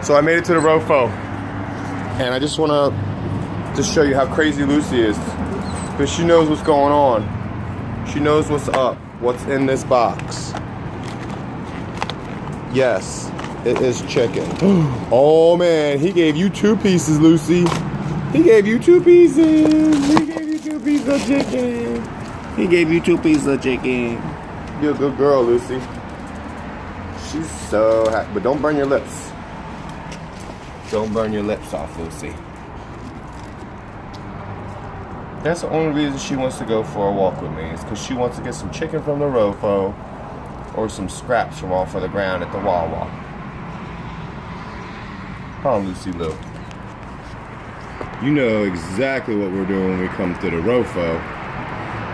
So I made it to the Rofo, and I just want to just show you how crazy Lucy is, because she knows what's going on. She knows what's up, what's in this box. Yes, it is chicken. Oh man, he gave you 2 pieces, Lucy. He gave you 2 pieces. He gave you 2 pieces of chicken. He gave you 2 pieces of chicken. You're a good girl, Lucy. She's so happy, but don't burn your lips. Don't burn your lips off, Lucy. That's the only reason she wants to go for a walk with me, is because she wants to get some chicken from the Rofo or some scraps from off of the ground at the Wawa. Huh, Lucy Lou? You know exactly what we're doing when we come to the Rofo.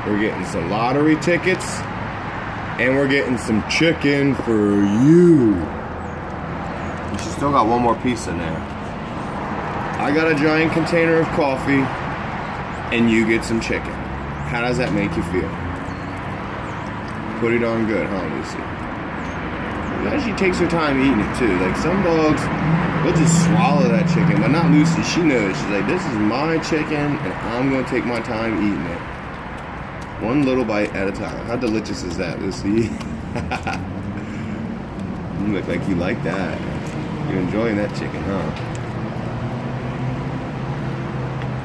We're getting some lottery tickets, and we're getting some chicken for you. And she still got one more piece in there. I got a giant container of coffee, and you get some chicken. How does that make you feel? Pretty darn good, huh, Lucy? Yeah, she takes her time eating it too. Like some dogs, they'll just swallow that chicken, but not Lucy. She knows. She's like, this is my chicken, and I'm gonna take my time eating it. One little bite at a time. How delicious is that, Lucy? You look like you like that. You're enjoying that chicken, huh?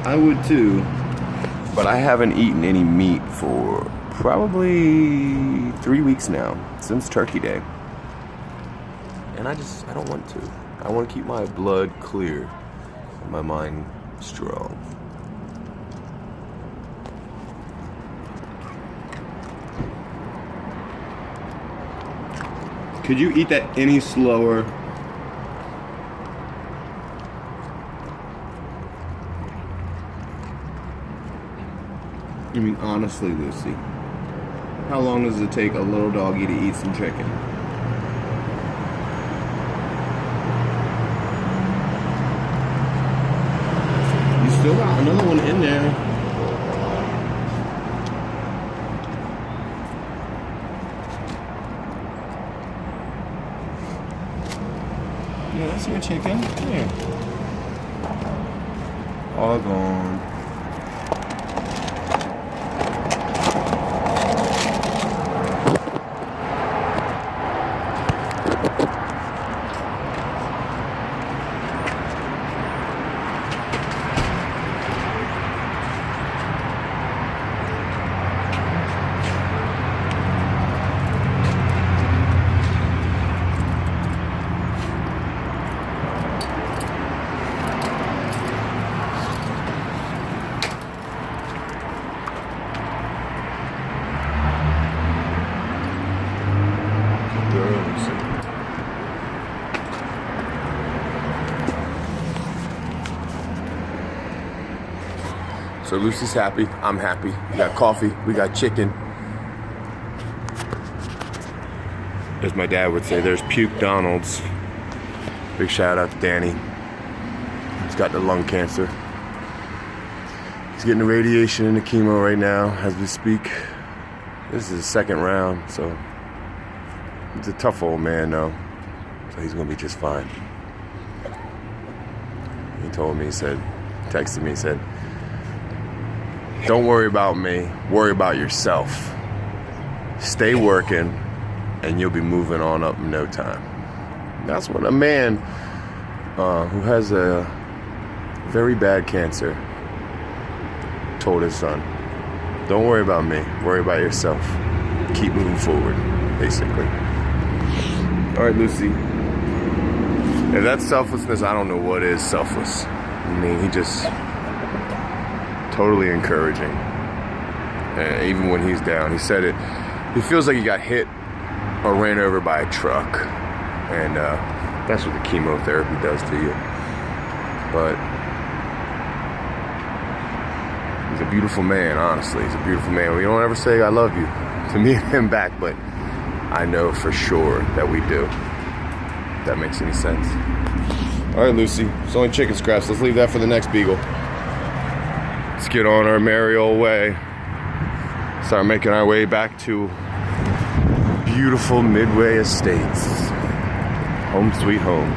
I would too, but I haven't eaten any meat for probably 3 weeks now, since Turkey Day. And I don't want to. I want to keep my blood clear and my mind strong. Could you eat that any slower? I mean, honestly, Lucy, how long does it take a little doggy to eat some chicken? You still got another one in there. Yeah, that's your chicken. Here. All gone. So Lucy's happy, I'm happy. We got coffee, we got chicken. As my dad would say, there's Puke Donald's. Big shout out to Danny. He's got the lung cancer. He's getting the radiation and the chemo right now as we speak. This is his 2nd round, so he's a tough old man though. So he's gonna be just fine. He told me, texted me, he said, don't worry about me, worry about yourself. Stay working, and you'll be moving on up in no time. That's what a man who has a very bad cancer told his son. Don't worry about me, worry about yourself. Keep moving forward, basically. All right, Lucy. If that's selflessness, I don't know what is selfless. I mean, he just totally encouraging. And even when he's down, he said it. He feels like he got hit or ran over by a truck, and that's what the chemotherapy does to you. But he's a beautiful man. Honestly, he's a beautiful man. We don't ever say "I love you" to me and him back, but I know for sure that we do. If that makes any sense. All right, Lucy. It's only chicken scraps. Let's leave that for the next beagle. Let's get on our merry old way. Start making our way back to beautiful Midway Estates. Home sweet home.